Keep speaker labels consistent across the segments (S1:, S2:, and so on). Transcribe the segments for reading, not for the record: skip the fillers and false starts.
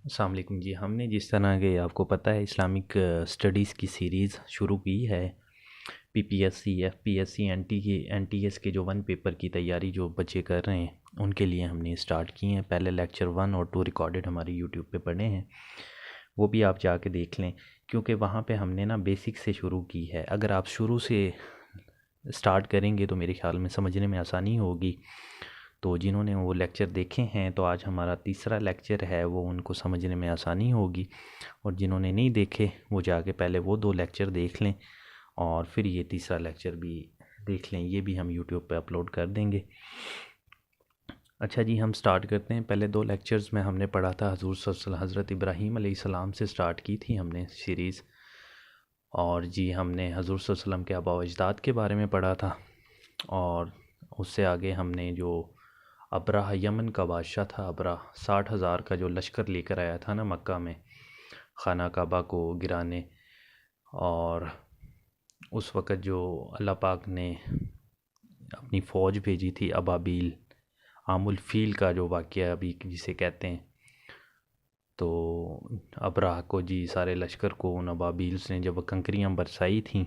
S1: अस्सलाम वालेकुम जी। हमने जिस तरह के आपको पता है इस्लामिक स्टडीज़ की सीरीज़ शुरू की है। पीपीएससी, एफपीएससी, एनटीएस के जो वन पेपर की तैयारी जो बच्चे कर रहे हैं उनके लिए हमने स्टार्ट की हैं। पहले लेक्चर 1 और 2 रिकॉर्डेड हमारे यूट्यूब पे पड़े हैं, वो भी आप जाके देख लें, क्योंकि वहाँ पे हमने ना बेसिक से शुरू की है। अगर आप शुरू से स्टार्ट करेंगे तो मेरे ख़्याल में समझने में आसानी होगी। तो जिन्होंने वो लेक्चर देखे हैं तो आज हमारा तीसरा लेक्चर है, वो उनको समझने में आसानी होगी। और जिन्होंने नहीं देखे वो जाके पहले वो 2 लेक्चर देख लें और फिर ये तीसरा लेक्चर भी देख लें। ये भी हम यूट्यूब पे अपलोड कर देंगे। अच्छा जी, हम स्टार्ट करते हैं। पहले 2 लेक्चर्स में हमने पढ़ा था हज़रत इब्राहीम अलैहिस्सलाम से स्टार्ट की थी हमने सीरीज़। और जी हमने हज़ूर सल्लल्लाहु अलैहि वसल्लम के आबा व अजदाद के बारे में पढ़ा था। और उससे आगे हमने जो अबरहा, यमन का बादशाह था अबरहा, 60,000 का जो लश्कर लेकर आया था ना मक्का में खाना काबा को गिराने, और उस वक़्त जो अल्लाह पाक ने अपनी फ़ौज भेजी थी अबाबील, आमुल फ़ील का जो वाक़या अभी जिसे कहते हैं, तो अबरहा को जी सारे लश्कर को उन अबाबील्स ने जब कंकरियाँ बरसाई थीं,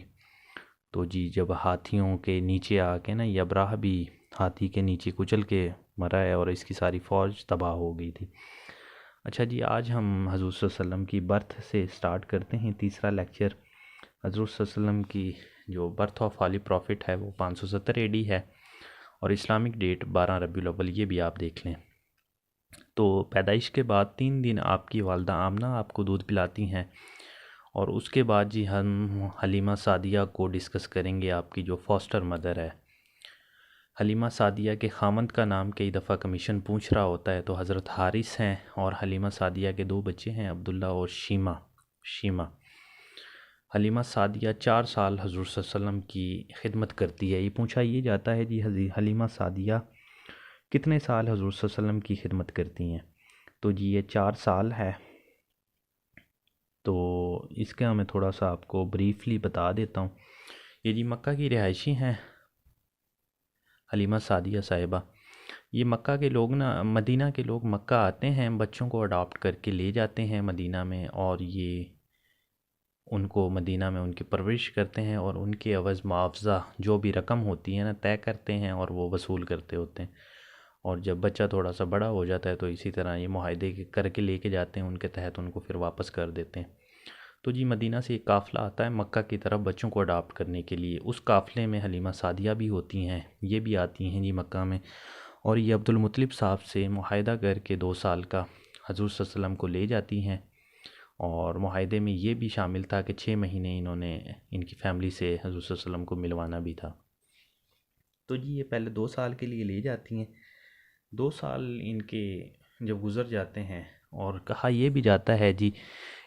S1: तो जी जब हाथियों के नीचे आके ना ये अबरहा भी हाथी के नीचे कुचल के मरा है और इसकी सारी फ़ौज तबाह हो गई थी। अच्छा जी, आज हम हज़ूर सल्लल्लाहु अलैहि वसल्लम की बर्थ से स्टार्ट करते हैं तीसरा लेक्चर। हज़ूर सल्लल्लाहु अलैहि वसल्लम की जो बर्थ ऑफ हॉली प्रॉफिट है वो 570 एडी है और इस्लामिक डेट 12 रबीउल अव्वल, ये भी आप देख लें। तो पैदाइश के बाद 3 दिन आपकी वालदा आमना आपको दूध पिलाती हैं और उसके बाद जी हम हलीमा सादिया को डिस्कस करेंगे, आपकी जो फॉस्टर मदर है। हलीमा सादिया के खामंद का नाम कई दफ़ा कमीशन पूछ रहा होता है, तो हज़रत हारिस हैं और हलीमा सादिया के 2 बच्चे हैं, अब्दुल्ला और शीमा। हलीमा सादिया 4 साल हज़ूर सल्लल्लाहु अलैहि वसल्लम की खिदमत करती है। ये पूछा ये जाता है जी हलीमा सादिया कितने साल हज़ूर सल्लल्लाहु अलैहि वसल्लम की खिदमत करती हैं, तो जी ये 4 साल है। तो इसका मैं थोड़ा सा आपको ब्रीफली बता देता हूँ। ये जी मक्का की रिहायशी हैं हलीमा सादिया साहिबा। ये मक्का के लोग ना, मदीना के लोग मक्का आते हैं, बच्चों को अडॉप्ट करके ले जाते हैं मदीना में, और ये उनको मदीना में उनकी परवरिश करते हैं और उनके अवज़ मुआवज़ा जो भी रकम होती है ना तय करते हैं और वो वसूल करते होते हैं। और जब बच्चा थोड़ा सा बड़ा हो जाता है तो इसी तरह ये मुआहदे करके लेके जाते हैं, उनके तहत उनको फिर वापस कर देते हैं। तो जी मदीना से एक काफ़िला आता है मक्का की तरफ बच्चों को अडॉप्ट करने के लिए। उस काफ़िले में हलीमा सादिया भी होती हैं, ये भी आती हैं जी मक्का में। और ये अब्दुल मुत्तलिब साहब से मुआहदा करके 2 साल का हज़ूर सल्लल्लाहु अलैहि वसल्लम को ले जाती हैं। और मुआहदे में ये भी शामिल था कि 6 महीने इन्होंने इनकी फ़ैमिली से हज़ूर सल्लल्लाहु अलैहि वसल्लम को मिलवाना भी था। तो जी ये पहले 2 साल के लिए ले जाती हैं। 2 साल इनके जब गुज़र जाते हैं, और कहा यह भी जाता है जी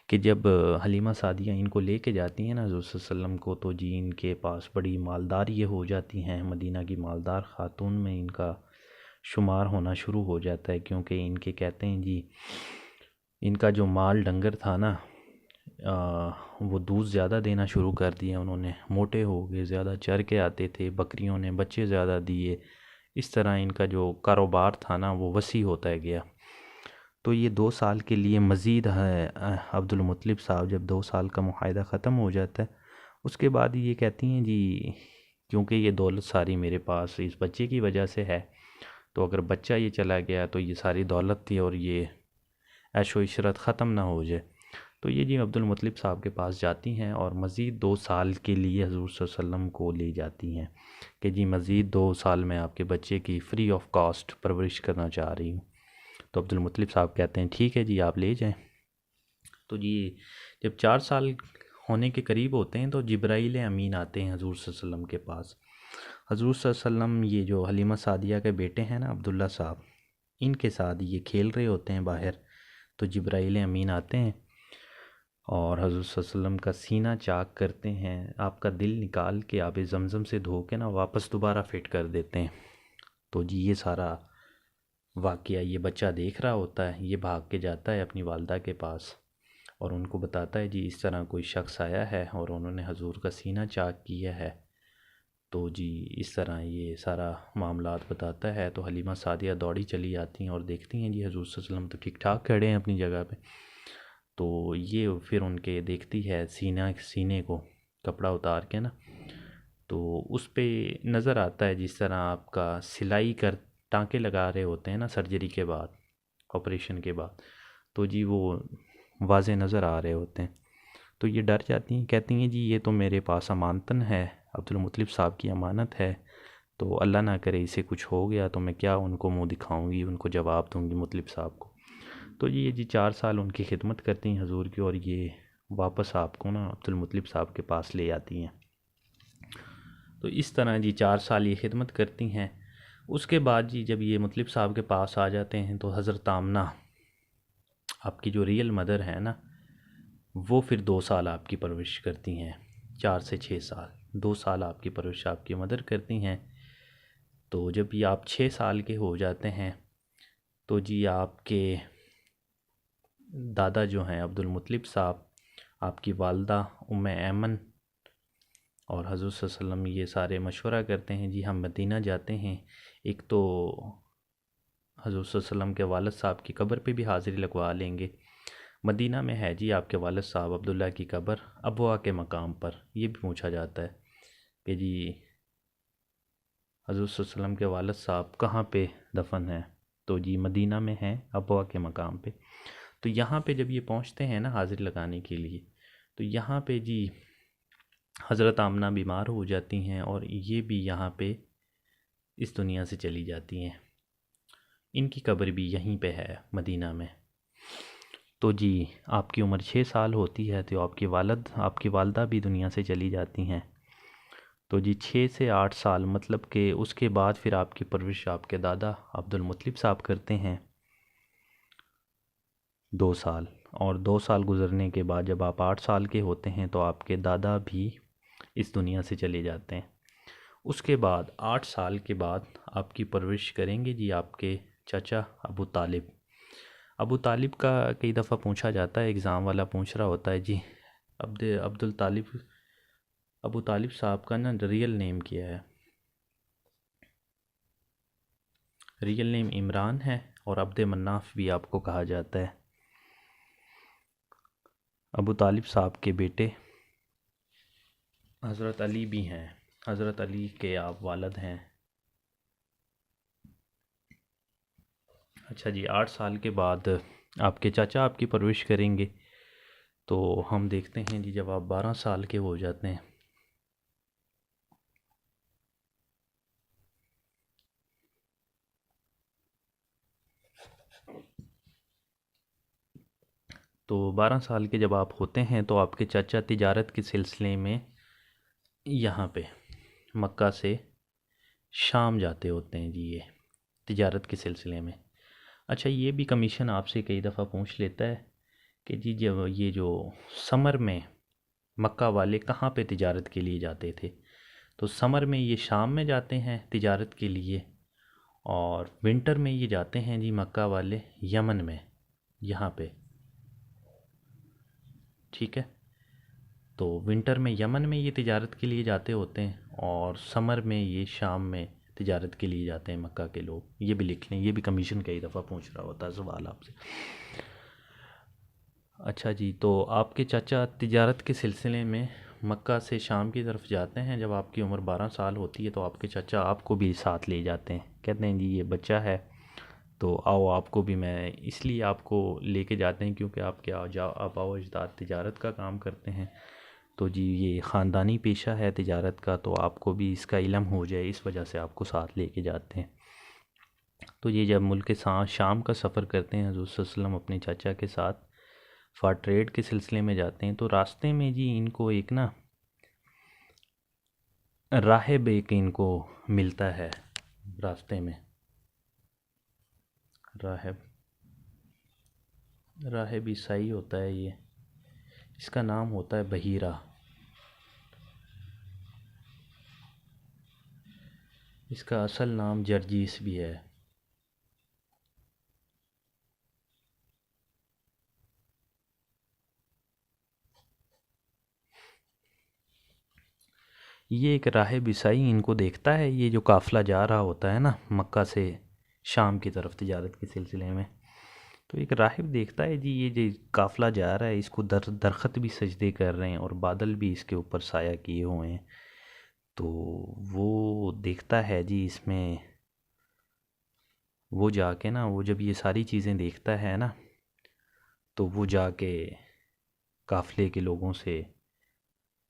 S1: कि जब हलीमा सादिया इनको लेके जाती हैं ना हज़ूर सल्लल्लाहु अलैहि वसल्लम को, तो जी इनके पास बड़ी मालदार ये हो जाती हैं, मदीना की मालदार ख़ातून में इनका शुमार होना शुरू हो जाता है। क्योंकि इनके कहते हैं जी इनका जो माल डंगर था ना, वो दूध ज़्यादा देना शुरू कर दिया उन्होंने, मोटे हो गए, ज़्यादा चर के आते थे, बकरियों ने बच्चे ज़्यादा दिए। इस तरह इनका जो कारोबार था ना वो वसी होता गया। तो ये 2 साल के लिए मज़ीद है, अब्दुल मुत्तलिब साहब जब 2 साल का मुआहदा ख़त्म हो जाता है उसके बाद ये कहती हैं जी क्योंकि ये दौलत सारी मेरे पास इस बच्चे की वजह से है, तो अगर बच्चा ये चला गया तो ये सारी दौलत थी और ये ऐशो इशरत ख़त्म ना हो जाए। तो ये जी अब्दुल मुत्तलिब साहब के पास जाती हैं और मज़ीद 2 साल के लिए हज़ूर सल्लल्लाहु अलैहि वसल्लम को ले जाती हैं कि जी मज़ीद 2 साल मैं आपके बच्चे की फ़्री ऑफ कॉस्ट परवरिश करना चाह रही हूँ। तो अब्दुल मुत्तलिब साहब कहते हैं ठीक है जी आप ले जाएं। तो जी जब 4 साल होने के करीब होते हैं तो जिब्राईल अमीन आते हैं हज़ूर सल्लल्लाहु अलैहि वसल्लम के पास। हज़ूर सल्लल्लाहु अलैहि वसल्लम ये जो हलीमा सादिया के बेटे हैं ना अब्दुल्ला साहब, इनके साथ ये खेल रहे होते हैं बाहर, तो जिब्राईल अमीन आते हैं और हज़रत सल्लल्लाहु अलैहि वसल्लम का सीना चाक करते हैं, आपका दिल निकाल के आब ज़मज़म से धो के ना वापस दोबारा फिट कर देते हैं। तो जी ये सारा वाक़या ये बच्चा देख रहा होता है, ये भाग के जाता है अपनी वालदा के पास और उनको बताता है जी इस तरह कोई शख्स आया है और उन्होंने हजूर का सीना चाक किया है। तो जी इस तरह ये सारा मामलात बताता है। तो हलीमा सादिया दौड़ी चली आती हैं और देखती हैं जी हजूर सल्लल्लाहु अलैहि वसल्लम तो ठीक ठाक खड़े हैं अपनी जगह पे। तो ये फिर उनके देखती है सीने को कपड़ा उतार के ना, तो उस पे नज़र आता है जिस तरह आपका सिलाई कर टाँके लगा रहे होते हैं ना सर्जरी के बाद, ऑपरेशन के बाद, तो जी वो वाज़े नज़र आ रहे होते हैं। तो ये डर जाती हैं, कहती हैं जी ये तो मेरे पास अमानतन है, अब्दुल मुत्तलिब साहब की अमानत है, तो अल्लाह ना करे इसे कुछ हो गया तो मैं क्या उनको मुंह दिखाऊंगी, उनको जवाब दूंगी मुत्तलिब साहब को। तो ये जी 4 साल उनकी खिदमत करती हैं हजूर की, और ये वापस आपको ना अब्दुल मुत्तलिब साहब के पास ले आती हैं। तो इस तरह जी 4 साल ये खिदमत करती हैं। उसके बाद जी जब ये मुत्तलिब साहब के पास आ जाते हैं तो हज़रत आमना आपकी जो रियल मदर है ना, वो फिर 2 साल आपकी परवरिश करती हैं। 4 से 6 साल, 2 साल आपकी परवरिश आपकी मदर करती हैं। तो जब ये आप 6 साल के हो जाते हैं तो जी आपके दादा जो हैं अब्दुल मुत्तलिब साहब, आपकी वालदा उम्मे ऐमन और हज़रत सल्लल्लाहु अलैहि वसल्लम ये सारे मशवरा करते हैं जी हम मदीना जाते हैं। एक तो हज़रत सल्लल्लाहु अलैहि वसल्लम के वालिद साहब की कब्र पे भी हाज़िरी लगवा लेंगे। मदीना में है जी आपके वालिद साहब अब्दुल्ला की कब्र अबवा के मकाम पर। ये भी पूछा जाता है कि जी हज़रत सल्लल्लाहु अलैहि वसल्लम के वालिद साहब कहाँ पे दफन हैं, तो जी मदीना में हैं अबवा के मकाम पे। तो यहाँ पे जब ये पहुँचते हैं ना हाज़िरी लगाने के लिए, तो यहाँ पे जी हज़रत आमना बीमार हो जाती हैं और ये भी यहाँ पे इस दुनिया से चली जाती हैं। इनकी कब्र भी यहीं पे है मदीना में। तो जी आपकी उम्र 6 साल होती है तो आपकी वालदा भी दुनिया से चली जाती हैं। तो जी 6 से 8 साल मतलब कि उसके बाद फिर आपकी परवरिश आपके दादा अब्दुल मुत्तलिब साहब करते हैं 2 साल। और 2 साल गुज़रने के बाद जब आप 8 साल के होते हैं तो आपके दादा भी इस दुनिया से चले जाते हैं। उसके बाद 8 साल के बाद आपकी परवरिश करेंगे जी आपके चाचा अबू तालिब। अबू तालिब का कई दफ़ा पूछा जाता है, एग्ज़ाम वाला पूछ रहा होता है जी अब्दुल तालिब अबू तालिब साहब का ना रियल नेम क्या है। रियल नेम इमरान है और अब्द मन्नाफ भी आपको कहा जाता है। अबू तालिब साहब के बेटे हज़रत अली भी हैं, हज़रत अली के आप वालिद हैं। अच्छा जी 8 साल के बाद आपके चाचा आपकी परवरिश करेंगे। तो हम देखते हैं जी जब आप 12 साल के हो जाते हैं तो 12 साल के जब आप होते हैं तो आपके चाचा तिजारत के सिलसिले में यहाँ पे मक्का से शाम जाते होते हैं जी, ये तिजारत के सिलसिले में। अच्छा ये भी कमीशन आपसे कई दफ़ा पूछ लेता है कि जी जब ये जो समर में मक्का वाले कहाँ पे तिजारत के लिए जाते थे, तो समर में ये शाम में जाते हैं तिजारत के लिए, और विंटर में ये जाते हैं जी मक्का वाले यमन में, यहाँ पे। ठीक है, तो विंटर में यमन में ये तिजारत के लिए जाते होते हैं और समर में ये शाम में तिजारत के लिए जाते हैं मक्का के लोग। ये भी लिख लें, ये भी कमीशन कई दफ़ा पूछ रहा होता है सवाल आपसे। अच्छा जी, तो आपके चाचा तिजारत के सिलसिले में मक्का से शाम की तरफ जाते हैं। जब आपकी उम्र 12 साल होती है तो आपके चाचा आपको भी साथ ले जाते हैं, कहते हैं जी ये बच्चा है तो आओ आपको भी, मैं इसलिए आपको लेके जाते हैं क्योंकि आपके आबाओ अजदाद तिजारत का काम करते हैं, तो जी ये ख़ानदानी पेशा है तिजारत का, तो आपको भी इसका इल्म हो जाए इस वजह से आपको साथ लेके जाते हैं। तो ये जब मुल्क के साथ शाम का सफ़र करते हैं हज़रत सल्लल्लाहु अलैहि वसल्लम अपने चाचा के साथ फ़ॉर ट्रेड के सिलसिले में जाते हैं, तो रास्ते में जी इनको एक ना राहिब एक इनको मिलता है रास्ते में। राहिब ईसाई होता है ये, इसका नाम होता है बहीरा। इसका असल नाम जर्जीस भी है। ये एक राहिब ईसाई इनको देखता है, ये जो काफ़िला जा रहा होता है ना मक्का से शाम की तरफ तिजारत के सिलसिले में, तो एक राहिब देखता है जी ये जो काफ़िला जा रहा है इसको दरख्त भी सजदे कर रहे हैं और बादल भी इसके ऊपर साया किए हुए हैं। तो वो देखता है जी इसमें, वो जाके ना, वो जब ये सारी चीज़ें देखता है ना, तो वो जाके काफ़िले के लोगों से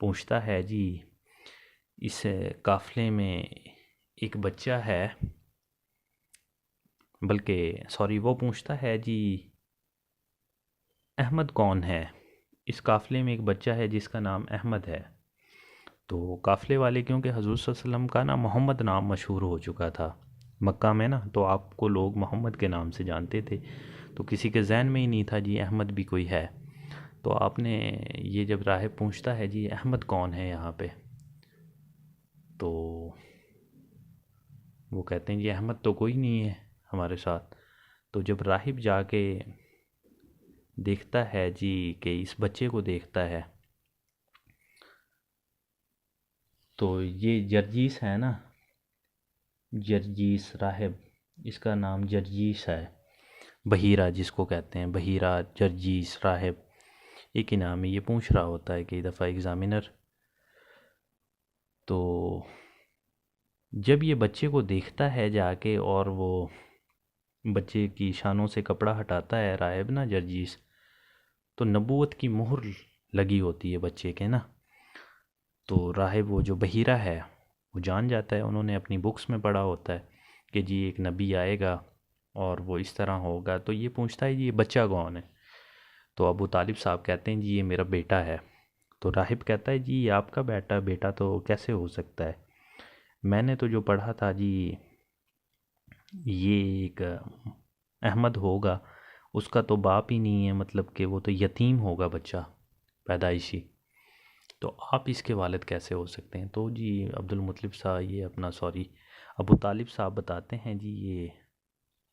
S1: पूछता है जी, इस काफ़िले में एक बच्चा है, बल्कि सॉरी, वो पूछता है जी अहमद कौन है, इस काफ़िले में एक बच्चा है जिसका नाम अहमद है। तो काफ़िले वाले, क्योंकि हज़ूर सल्लल्लाहु अलैहि वसल्लम का ना मोहम्मद नाम मशहूर हो चुका था मक्का में ना, तो आपको लोग मोहम्मद के नाम से जानते थे, तो किसी के जहन में ही नहीं था जी अहमद भी कोई है। तो आपने, ये जब राहिब पूछता है जी अहमद कौन है यहाँ पे, तो वो कहते हैं जी अहमद तो कोई नहीं है हमारे साथ। तो जब राहिब जाके देखता है जी कि इस बच्चे को देखता है, तो ये जर्जीस है ना, जर्जीस राहिब, इसका नाम जर्जीस है, बहीरा जिसको कहते हैं, बहीरा जर्जीस राहिब एक ही नाम है। ये पूछ रहा होता है कई दफ़ा एग्ज़ामिनर। तो जब ये बच्चे को देखता है जाके और वो बच्चे की शानों से कपड़ा हटाता है राहिब ना जर्जीस, तो नबूवत की मुहर लगी होती है बच्चे के ना। तो राहिब, वो जो बहीरा है, वो जान जाता है, उन्होंने अपनी बुक्स में पढ़ा होता है कि जी एक नबी आएगा और वो इस तरह होगा। तो ये पूछता है जी ये बच्चा कौन है। तो अबू तालिब साहब कहते हैं जी ये मेरा बेटा है। तो राहिब कहता है जी ये आपका बेटा, बेटा तो कैसे हो सकता है, मैंने तो जो पढ़ा था जी ये एक अहमद होगा, उसका तो बाप ही नहीं है, मतलब कि वो तो यतीम होगा बच्चा पैदाइशी, तो आप इसके वालिद कैसे हो सकते हैं। तो जी अब्दुल मुत्तलिब साहब, ये अपना सॉरी अबू तालिब साहब बताते हैं जी ये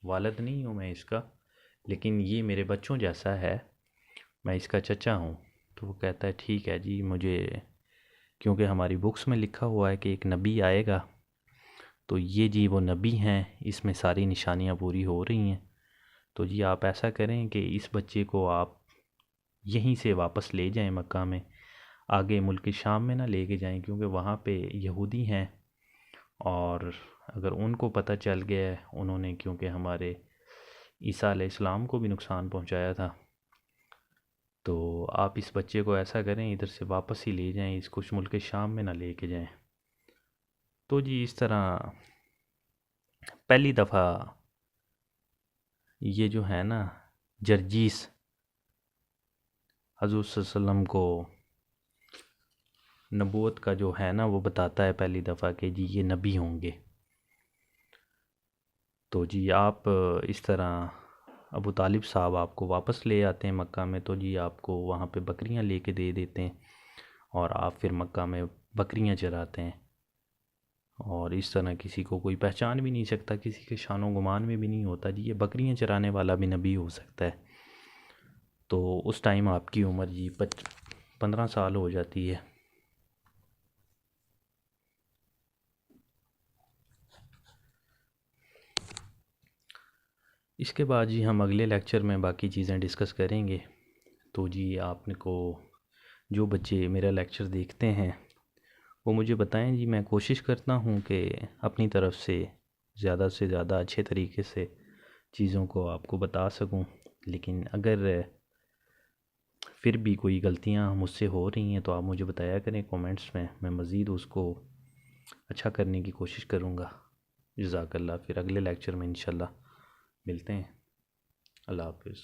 S1: वालिद नहीं हूँ मैं इसका, लेकिन ये मेरे बच्चों जैसा है, मैं इसका चचा हूँ। तो वो कहता है ठीक है जी, मुझे क्योंकि हमारी बुक्स में लिखा हुआ है कि एक नबी आएगा, तो ये जी वो नबी हैं, इसमें सारी निशानियाँ पूरी हो रही हैं। तो जी आप ऐसा करें कि इस बच्चे को आप यहीं से वापस ले जाएं मक्का में, आगे मुल्क शाम में ना लेके जाएं, क्योंकि वहाँ पे यहूदी हैं और अगर उनको पता चल गया है, उन्होंने क्योंकि हमारे ईसा अलैहिस्सलाम को भी नुकसान पहुँचाया था, तो आप इस बच्चे को ऐसा करें इधर से वापस ही ले जाएं, इसको मुल्क शाम में ना लेके जाएं। तो जी इस तरह पहली दफ़ा ये जो है ना जर्जीस हज़ूर सल्लल्लाहु अलैहि वसल्लम को नबूवत का जो है ना वो बताता है पहली दफ़ा कि जी ये नबी होंगे। तो जी आप इस तरह अबू तालिब साहब आपको वापस ले आते हैं मक्का में, तो जी आपको वहाँ पे बकरियाँ लेके दे देते हैं और आप फिर मक्का में बकरियाँ चराते हैं, और इस तरह किसी को कोई पहचान भी नहीं सकता, किसी के शानो गुमान में भी नहीं होता जी ये बकरियाँ चराने वाला भी नबी हो सकता है। तो उस टाइम आपकी उम्र जी 15 साल हो जाती है। इसके बाद जी हम अगले लेक्चर में बाकी चीज़ें डिस्कस करेंगे। तो जी आपने को जो बच्चे मेरा लेक्चर देखते हैं वो मुझे बताएं जी, मैं कोशिश करता हूँ कि अपनी तरफ से ज़्यादा अच्छे तरीके से चीज़ों को आपको बता सकूं, लेकिन अगर फिर भी कोई गलतियाँ मुझसे हो रही हैं तो आप मुझे बताया करें कमेंट्स में, मैं मज़ीद उसको अच्छा करने की कोशिश करूँगा। जज़ाकल्लाह। फिर अगले लेक्चर में इंशाल्लाह मिलते हैं। अल्लाह हाफ़िज़।